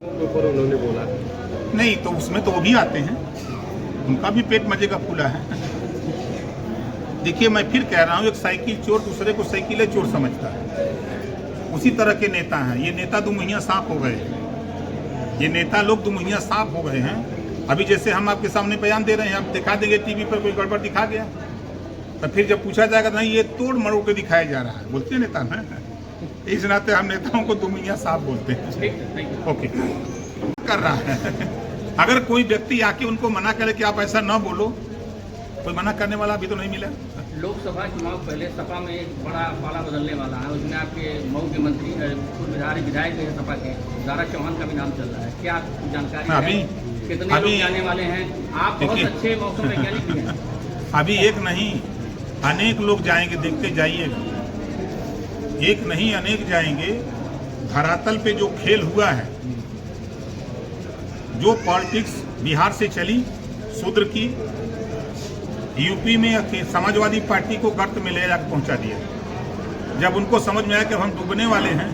ऊपर उन्होंने बोला नहीं तो उसमें तो वो भी आते हैं, उनका भी पेट मजे का फूला है। देखिए मैं फिर कह रहा हूँ, एक साइकिल चोर दूसरे को साइकिल चोर समझता है, उसी तरह के नेता हैं ये। नेता दुमुहिया सांप हो गए, ये नेता लोग दुमुहिया सांप हो गए हैं। अभी जैसे हम आपके सामने बयान दे रहे हैं, आप दिखा देंगे टीवी पर कोई गड़बड़ दिखा गया तो फिर जब पूछा जाएगा नहीं ये तोड़ मरोड़ के दिखाया जा रहा है, बोलते हैं नेता ना। इस नाते हम नेताओं को दुमुहिया सांप बोलते हैं। ओके कर रहा है। अगर कोई व्यक्ति आके उनको मना करे कि आप ऐसा न बोलो, कोई मना करने वाला अभी तो नहीं मिला। लोकसभा चुनाव पहले सपा में एक बड़ा पाला बदलने वाला है, उसमें आपके मऊ के मंत्री विधायक भी है सपा के, दारा चौहान का भी नाम चल रहा है। क्या जानकारी अभी कितने लोग जाने वाले हैं? आप बहुत अच्छे मौसम वैज्ञानिक भी हैं। अभी एक नहीं अनेक लोग जाएंगे, देखते जाइएगा। एक नहीं अनेक जाएंगे। धरातल पे जो खेल हुआ है, जो पॉलिटिक्स बिहार से चली शूद्र की, यूपी में समाजवादी पार्टी को गर्त में ले जाकर पहुंचा दिया। जब उनको समझ में आया कि हम डूबने वाले हैं,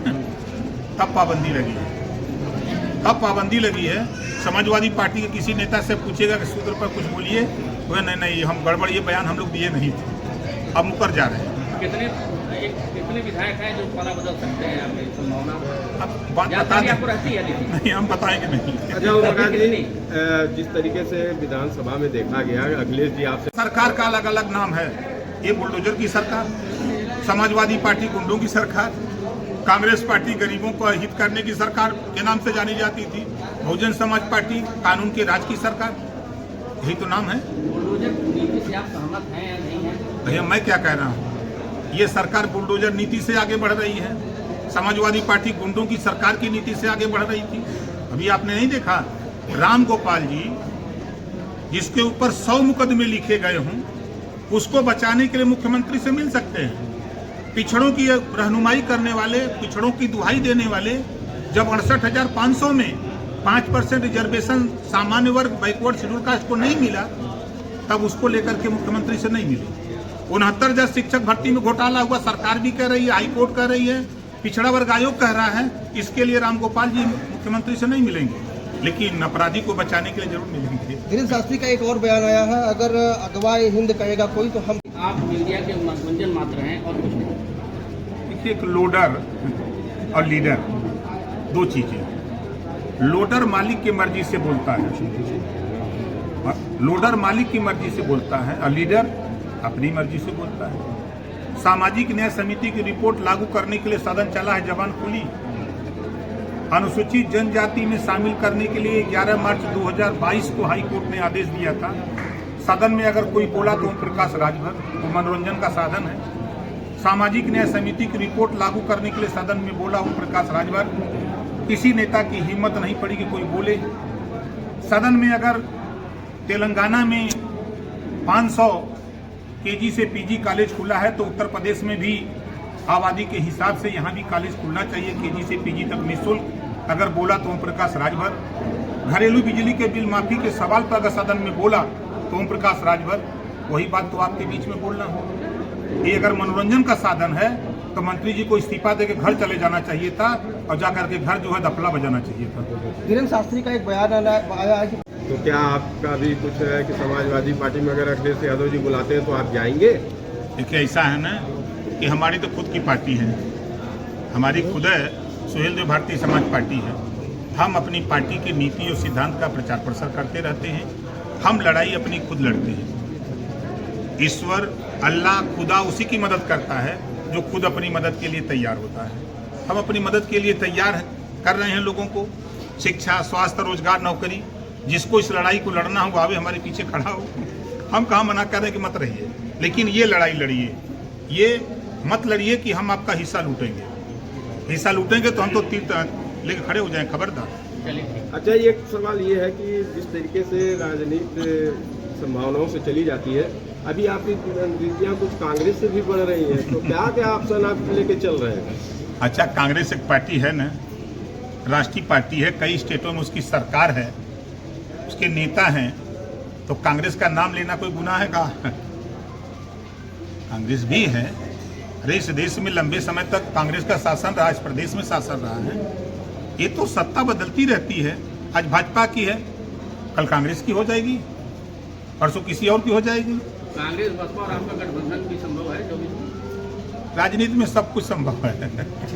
तब पाबंदी लगी है। तब पाबंदी लगी है। समाजवादी पार्टी के किसी नेता से पूछेगा कि शूद्र पर कुछ बोलिए, तो नहीं हम गड़बड़, ये बयान हम लोग दिए नहीं थे, अब मुकर जा रहे हैं। कितने विधायक हैं जो पाला बदल सकते हैं? आपकी संभावना अब बात बता दें, आपको रहती है? नहीं हम बताएंगे नहीं। अच्छा उमगा जी, जिस तरीके से विधानसभा में देखा गया, अखिलेश जी आपसे सरकार का अलग अलग नाम है। ये बुलडोजर की सरकार, समाजवादी पार्टी गुंडों की सरकार, कांग्रेस पार्टी गरीबों को हित करने की सरकार के नाम से जानी जाती थी, बहुजन समाज पार्टी कानून के राज की सरकार, यही तो नाम है। बुलडोजर नीति से आप सहमत हैं या नहीं हैं? भैया मैं क्या कह रहा हूँ, ये सरकार बुलडोजर नीति से आगे बढ़ रही है। समाजवादी पार्टी गुंडों की सरकार की नीति से आगे बढ़ रही थी। अभी आपने नहीं देखा राम गोपाल जी, जिसके ऊपर 100 मुकदमे लिखे गए हों, उसको बचाने के लिए मुख्यमंत्री से मिल सकते हैं। पिछड़ों की रहनुमाई करने वाले, पिछड़ों की दुहाई देने वाले, जब 68,500 में 5% रिजर्वेशन सामान्य वर्ग बैकवर्ड शेड्यूल कास्ट को नहीं मिला, तब उसको लेकर के मुख्यमंत्री से नहीं मिली। 69 शिक्षक भर्ती में घोटाला हुआ, सरकार भी कह रही है, हाईकोर्ट कह रही है, पिछड़ा वर्ग आयोग कह रहा है, इसके लिए राम गोपाल जी मुख्यमंत्री से नहीं मिलेंगे, लेकिन अपराधी को बचाने के लिए जरूर मिलेंगे। धीरेन्द्र शास्त्री का एक और बयान आया है, अगर अगवाए हिंद कहेगा कोई तो हम। आप मीडिया के मनोरंजन मात्र हैं और कुछ नहीं। देखिए, एक लोडर और लीडर दो चीजें। लोडर मालिक की मर्जी से बोलता है, लोडर मालिक की मर्जी से बोलता है और लीडर अपनी मर्जी से बोलता है। सामाजिक न्याय समिति की रिपोर्ट लागू करने के लिए सदन चला है, जबान खुली। अनुसूचित जनजाति में शामिल करने के लिए 11 मार्च 2022 को हाई कोर्ट ने आदेश दिया था। सदन में अगर कोई बोला तो ओम प्रकाश राजभर, तो मनोरंजन का साधन है। सामाजिक न्याय समिति की रिपोर्ट लागू करने के लिए सदन में बोला ओम प्रकाश राजभर। किसी नेता की हिम्मत नहीं पड़ी कि कोई बोले। सदन में अगर तेलंगाना में 500 केजी से पीजी कॉलेज खुला है, तो उत्तर प्रदेश में भी आबादी के हिसाब से यहाँ भी कॉलेज खुलना चाहिए, केजी से पीजी तक निःशुल्क। अगर बोला तो ओम प्रकाश राजभर। घरेलू बिजली के बिल माफी के सवाल पर अगर सदन में बोला तो ओम प्रकाश राजभर। वही बात तो आपके बीच में बोलना हो। ये अगर मनोरंजन का साधन है तो मंत्री जी को इस्तीफा देकर घर चले जाना चाहिए था और जाकर के घर जो है दफला बजाना चाहिए था। धीरेन्द्र शास्त्री का एक बयान आया है कि तो क्या आपका भी कुछ है कि समाजवादी पार्टी में अगर अखिलेश यादव जी बुलाते हैं तो आप जाएंगे? देखिए ऐसा है ना कि हमारी तो खुद की पार्टी है, हमारी खुद है सुहेल देव भारतीय समाज पार्टी है। हम अपनी पार्टी की नीति और सिद्धांत का प्रचार प्रसार करते रहते हैं। हम लड़ाई अपनी खुद लड़ते हैं। ईश्वर, अल्लाह, खुदा उसी की मदद करता है जो खुद अपनी मदद के लिए तैयार होता है। हम अपनी मदद के लिए तैयार कर रहे हैं लोगों को। शिक्षा, स्वास्थ्य, रोजगार, नौकरी, जिसको इस लड़ाई को लड़ना हो आवे हमारे पीछे खड़ा हो। हम कहाँ मना कर रहे हैं कि मत रहिए, लेकिन ये लड़ाई लड़िए। ये मत लड़िए कि हम आपका हिस्सा लूटेंगे। हिस्सा लूटेंगे तो हम तो तीर लेके खड़े हो जाएं, खबरदार। अच्छा, एक सवाल ये है कि जिस तरीके से राजनीति संभावनाओं से चली जाती है, अभी आपकी नीतियाँ कुछ कांग्रेस से भी बढ़ रही है, तो क्या क्या ऑप्शन आप लेके चल रहे हैं? अच्छा, कांग्रेस एक पार्टी है ना, राष्ट्रीय पार्टी है, कई स्टेटों में उसकी सरकार है, उसके नेता हैं, तो कांग्रेस का नाम लेना कोई गुनाह है का? कांग्रेस भी है। अरे इस देश में लंबे समय तक कांग्रेस का शासन रहा, इस प्रदेश में शासन रहा है। ये तो सत्ता बदलती रहती है, आज भाजपा की है, कल कांग्रेस की हो जाएगी, परसों किसी और की हो जाएगी। कांग्रेस बसपा और आपका गठबंधन भी संभव है 24 में? राजनीति में सब कुछ संभव है।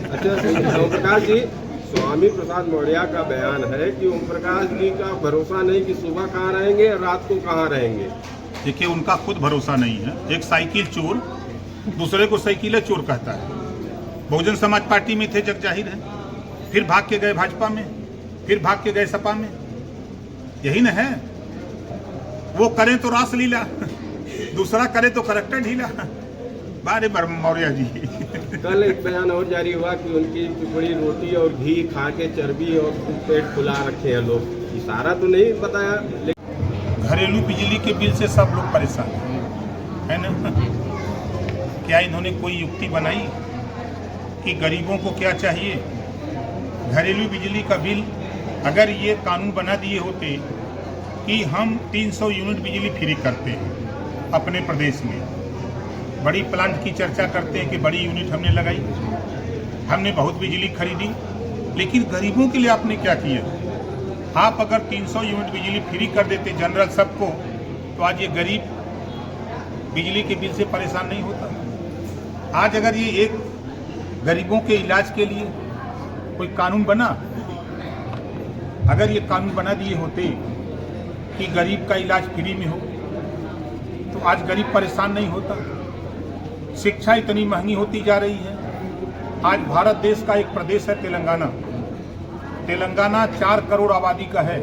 अच्छा ओम प्रकाश जी, स्वामी प्रसाद मौर्य का बयान है कि ओम प्रकाश जी का भरोसा नहीं कि सुबह कहाँ रहेंगे और रात को कहाँ रहेंगे। देखिए, उनका खुद भरोसा नहीं है। एक साइकिल चोर दूसरे को साइकिल चोर कहता है। बहुजन समाज पार्टी में थे, जग जाहिर है, फिर भाग के गए भाजपा में, फिर भाग के गए सपा में, यही न है। वो करें तो रासलीला, दूसरा करे तो करैक्टर ढीला। बारे मौर्य जी। कल एक बयान और जारी हुआ कि उनकी टुकड़ी रोटी और घी खा के चर्बी और पेट फुला रखे हैं लोग। इशारा तो नहीं बताया, लेकिन घरेलू बिजली के बिल से सब लोग परेशान है ना। क्या इन्होंने कोई युक्ति बनाई कि गरीबों को क्या चाहिए? घरेलू बिजली का बिल, अगर ये कानून बना दिए होते कि हम 300 यूनिट बिजली फ्री करते हैं अपने प्रदेश में, बड़ी प्लांट की चर्चा करते हैं कि बड़ी यूनिट हमने लगाई, हमने बहुत बिजली खरीदी, लेकिन गरीबों के लिए आपने क्या किया? आप अगर 300 यूनिट बिजली फ्री कर देते जनरल सबको, तो आज ये गरीब बिजली के बिल से परेशान नहीं होता। आज अगर ये एक गरीबों के इलाज के लिए कोई कानून बना, अगर ये कानून बना दिए होते कि गरीब का इलाज फ्री में हो, तो आज गरीब परेशान नहीं होता। शिक्षा इतनी महंगी होती जा रही है। आज भारत देश का एक प्रदेश है तेलंगाना। तेलंगाना 4 करोड़ आबादी का है।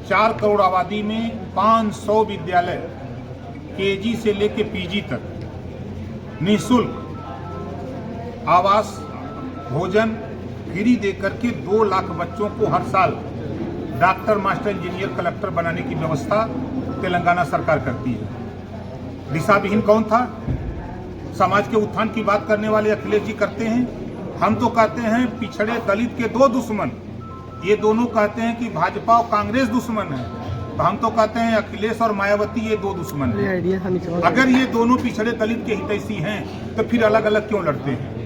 4 करोड़ आबादी में 500 विद्यालय केजी से लेके पीजी तक निःशुल्क आवास, भोजन फ्री देकर के 2 लाख बच्चों को हर साल डॉक्टर, मास्टर, इंजीनियर, कलेक्टर बनाने की व्यवस्था तेलंगाना सरकार करती है। दिशाविहीन कौन था? समाज के उत्थान की बात करने वाले अखिलेश जी करते हैं। हम तो कहते हैं पिछड़े दलित के 2 दुश्मन, ये दोनों कहते हैं कि भाजपा और कांग्रेस दुश्मन है, तो हम तो कहते हैं अखिलेश और मायावती ये 2 दुश्मन हैं। अगर ये दोनों पिछड़े दलित के हितैषी हैं तो फिर अलग अलग क्यों लड़ते हैं?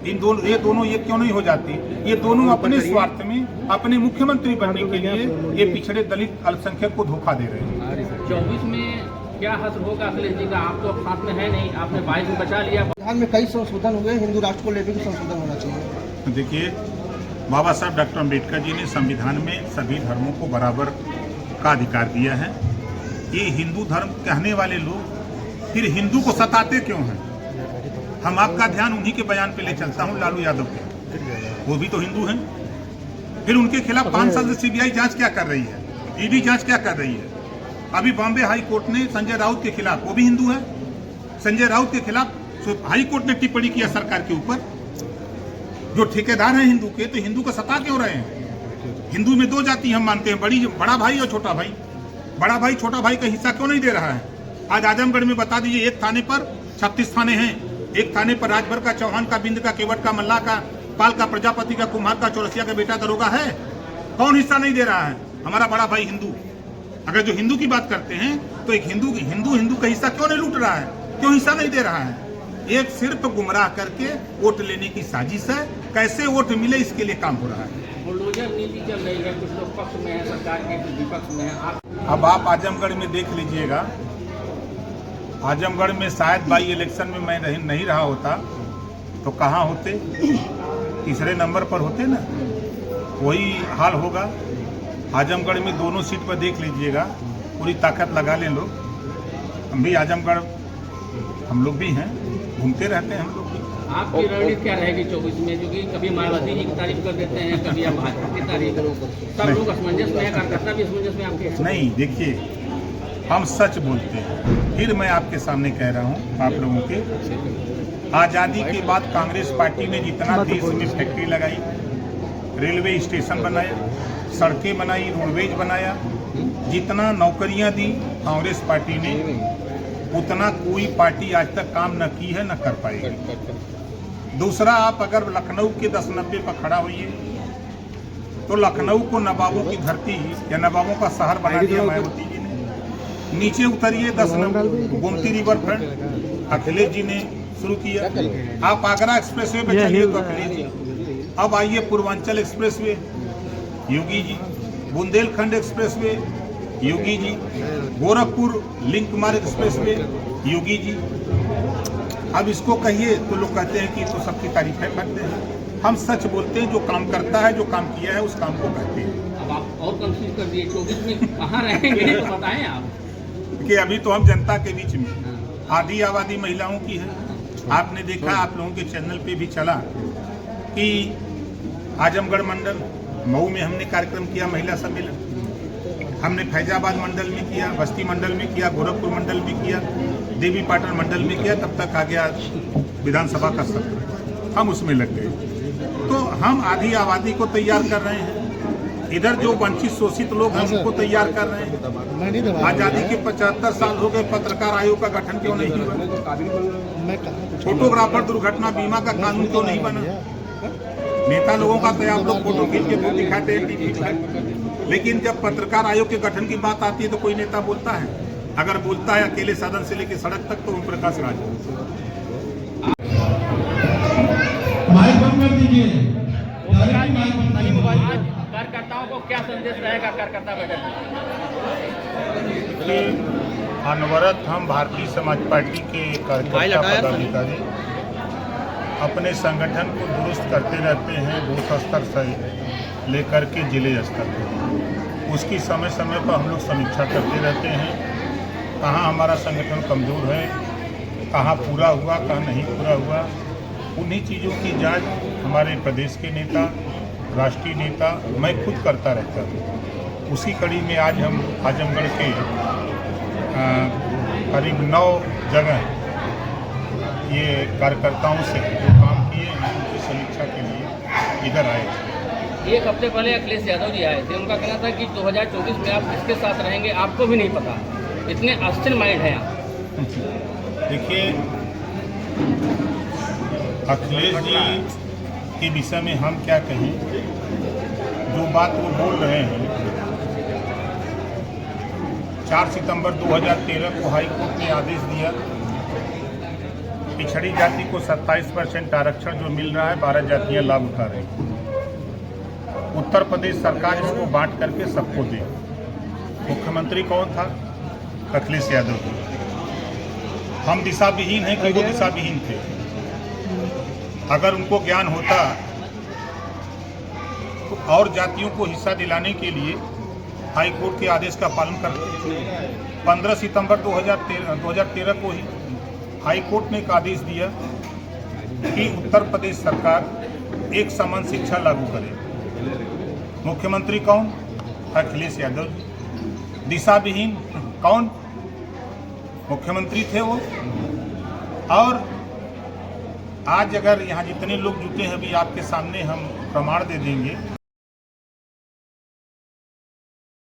ये दोनों ये क्यों नहीं हो जाते? ये दोनों अपने स्वार्थ में, अपने मुख्यमंत्री बनने के लिए ये पिछड़े दलित अल्पसंख्यक को धोखा दे रहे हैं। 24 में क्या हश्र होगा अखिलेश जी का? आप तो साथ में है नहीं, आपने 22 में बचा लिया। संविधान में कई संशोधन हुए, हिंदू राष्ट्र को लेकर भी संशोधन होना चाहिए। देखिए, बाबा साहब डॉक्टर अम्बेडकर जी ने संविधान में सभी धर्मों को बराबर का अधिकार दिया है। ये हिंदू धर्म कहने वाले लोग फिर हिंदू को सताते क्यों हैं? हम आपका ध्यान उन्हीं के बयान पे ले चलता हूँ, लालू यादव के। वो भी तो हिंदू हैं। फिर उनके खिलाफ 5 साल से सीबीआई जांच क्या कर रही है, ईडी जांच क्या कर रही है? अभी बॉम्बे हाई कोर्ट ने संजय राउत के खिलाफ, वो भी हिंदू है, संजय राउत के खिलाफ हाई कोर्ट ने टिप्पणी किया सरकार के ऊपर। जो ठेकेदार हैं हिंदू के, तो हिंदू को सता क्यों रहे हैं? हिंदू में 2 जाति हम मानते हैं, बड़ा भाई और छोटा भाई। बड़ा भाई छोटा भाई का हिस्सा क्यों नहीं दे रहा है? आज आजमगढ़ में बता दीजिए, एक थाने पर 36 थाने हैं। एक थाने पर राजभर का, चौहान का, बिंद का, केवट का, मल्ला का, पाल का, प्रजापति का, कुम्हार का, चौरसिया का बेटा दरोगा है। कौन हिस्सा नहीं दे रहा है? हमारा बड़ा भाई हिंदू। अगर जो हिंदू की बात करते हैं तो एक हिंदू का हिस्सा क्यों नहीं लूट रहा है? क्यों हिस्सा नहीं दे रहा है? एक सिर्फ गुमराह करके वोट लेने की साजिश है। कैसे वोट मिले इसके लिए काम हो रहा है। बुलडोजर नीति चल रही है, कुछ लोग पक्ष में है सरकार के, कुछ विपक्ष में है। अब आप आजमगढ़ में देख लीजिएगा, आजमगढ़ में शायद बाई इलेक्शन में मैं नहीं रहा होता तो कहाँ होते? तीसरे नंबर पर होते ना। वही हाल होगा आजमगढ़ में। दोनों सीट पर देख लीजिएगा, पूरी ताकत लगा लें लोग। हम भी आजमगढ़, हम लोग भी हैं, घूमते रहते हैं हम लोग भी। आपकी रणनीति क्या रहेगी 24 में? क्योंकि कभी मायावती जी की तारीफ कर देते हैं, कभी आप भाजपा की तारीफ, सब लोग असमंजस में है, कार्यकर्ता भी असमंजस में आपके? नहीं, देखिए, हम सच बोलते हैं। फिर मैं आपके सामने कह रहा हूँ आप लोगों के, आज़ादी के बाद कांग्रेस पार्टी ने जितना देश में फैक्ट्री लगाई, रेलवे स्टेशन बनाया, सड़कें बनाई, रोडवेज बनाया, जितना नौकरियां दी कांग्रेस पार्टी ने, उतना कोई पार्टी आज तक काम न की है, न कर पाएगी। दूसरा, आप अगर लखनऊ के 1090 पर खड़ा होइए तो लखनऊ को नवाबों की धरती या नवाबों का शहर बना दिया मायावती जी ने। नीचे उतरिए 10 number Gomti river front Akhilesh ji ने शुरू किया। आप आगरा एक्सप्रेसवे पे चलिए तो अखिलेश जी, अब आइए Purvanchal expressway, Yogi ji. Bundelkhand expressway, Yogi ji. Gorakhpur link मार्ग एक्सप्रेसवे, योगी जी। अब इसको कहिए तो लोग कहते हैं कि तो सबकी तारीफें करते हैं। हम सच बोलते हैं, जो काम करता है, जो काम किया है, उस काम को कहते हैं। अब आप और कंफ्यूज कर दिए, 24 में कहाँ रहेंगे तो बताएं आप। कि अभी तो हम जनता के बीच में, आधी आबादी महिलाओं की है। आपने देखा, आप लोगों के चैनल पे भी चला कि आजमगढ़ मंडल मऊ में हमने कार्यक्रम किया, महिला सम्मेलन। हमने फैजाबाद मंडल में किया, बस्ती मंडल में किया, गोरखपुर मंडल में किया, देवी पाटन मंडल में किया। तब तक आ गया विधानसभा का सत्र, हम उसमें लग गए। तो हम आधी आबादी को तैयार कर रहे हैं, इधर जो वंचित शोषित लोग हैं उनको तैयार कर रहे हैं। आज़ादी के 75 साल हो गए, पत्रकार आयोग का गठन क्यों नहीं हुआ? फोटोग्राफर दुर्घटना बीमा का कानून क्यों नहीं बना? नेता लोगों का तो आप लोग फोटो खींच के तो दिखाते हैं टीवी पर, लेकिन जब पत्रकार आयोग के गठन की बात आती है तो कोई नेता बोलता है? अगर बोलता है अकेले सदन से लेकर सड़क तक, तो ओम प्रकाश राज। माइक बंद कर दीजिए। कार्यकर्ताओं को क्या संदेश रहेगा कार्यकर्ता बैठक में? अनवरत हम भारतीय समाज पार्टी के कार्यकर्ता पदाधिकारी अपने संगठन को दुरुस्त करते रहते हैं, बूथ स्तर से लेकर के जिले स्तर पर। उसकी समय समय पर हम लोग समीक्षा करते रहते हैं, कहाँ हमारा संगठन कमज़ोर है, कहाँ पूरा हुआ, कहाँ नहीं पूरा हुआ। उन्हीं चीज़ों की जांच हमारे प्रदेश के नेता, राष्ट्रीय नेता, मैं खुद करता रहता हूँ। उसी कड़ी में आज हम आजमगढ़ के करीब 9 जगह ये कार्यकर्ताओं से जो काम किए हैं उनकी समीक्षा के लिए इधर आए। एक हफ्ते पहले अखिलेश यादव जी आए थे, उनका कहना था कि 2024 में आप किसके साथ रहेंगे आपको भी नहीं पता, इतने अस्थिर माइंड हैं आप। देखिए, अखिलेश जी के विषय में हम क्या कहें, जो बात वो बोल रहे हैं। 4 सितंबर 2013 को हाई कोर्ट ने आदेश दिया, पिछड़ी जाति को 27% आरक्षण जो मिल रहा है, 12 जातियां लाभ उठा रही हैं। उत्तर प्रदेश सरकार इसको बांट करके सबको दे। मुख्यमंत्री कौन था? अखिलेश यादव जी। हम दिशा विहीन हैं कि वो दिशा विहीन थे? अगर उनको ज्ञान होता तो और जातियों को हिस्सा दिलाने के लिए हाई कोर्ट के आदेश का पालन करते। 15 सितंबर 2013 को ही हाई कोर्ट ने एक आदेश दिया कि उत्तर प्रदेश सरकार एक समान शिक्षा लागू करे। मुख्यमंत्री कौन? अखिलेश यादव। दिशा विहीन कौन? मुख्यमंत्री थे वो। और आज अगर यहाँ जितने लोग जुटे हैं, अभी आपके सामने हम प्रमाण दे देंगे।